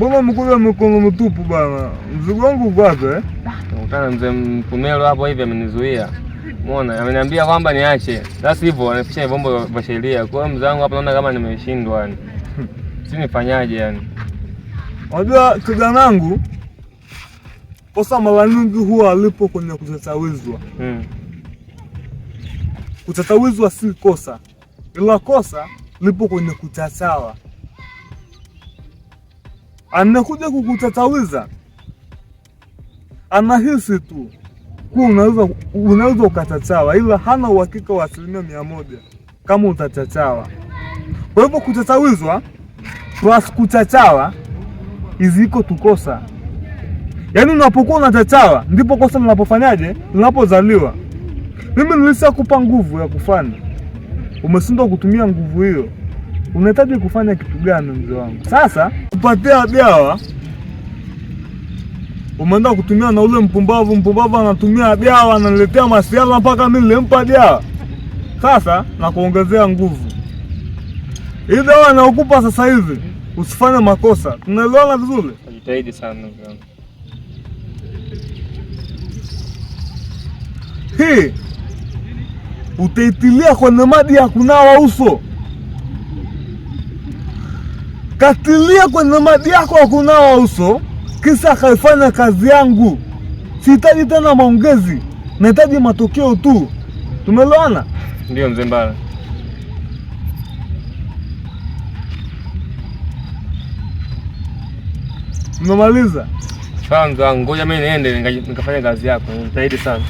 Mbona mkuja mikono mitupu bana? Mzigo wangu uko wapi eh? Nakutana mzee Mpumelo hapo hivi amenizuia. Umeona? Ameniambia kwamba niache. Sasa hivyo anafikisha vyombo vya sheria. Kwa hiyo mzee wangu hapa naona kama nimeshindwa yani. Si nifanyaje yani? Unajua kijana wangu kosa mara nyingi huwa alipo kwenye kutatawizwa. Kutatawizwa si kosa. Ila kosa lipo kwenye kutatawa. Anakuja kukutatawiza, anahisi tu kuwa unaweza ukatatawa, ila hana uhakika wa 100% kama utatatawa. Kwa hivyo kutatawizwa plus kutatawa iziko tukosa. Yaani unapokuwa unatatawa ndipo kosa linapofanyaje? Linapozaliwa. Mimi nilishakupa nguvu ya kufanya, umeshindwa kutumia nguvu hiyo. Unahitaji kufanya kitu gani mzee wangu? Sasa kupatia dawa umeenda kutumia na ule mpumbavu anatumia dawa ananiletea masiala mpaka mimi nilimpa dawa. Sasa nakuongezea nguvu. Hii dawa nakupa sasa hivi usifanye makosa. Tunaelewana vizuri? Najitahidi sana mzee wangu. Hii utaitilia kwenye maji ya kunawa uso. Katilia kwenye maji yako ya kunawa uso, kisha kaifanya kazi yangu. Sihitaji tena maongezi, nahitaji matokeo tu. Tumeelewana? Ndio mzee Mbara. Umemaliza? Sawa mzee wangu, ngoja mimi niende nikafanya kazi yako. Nitahidi sana.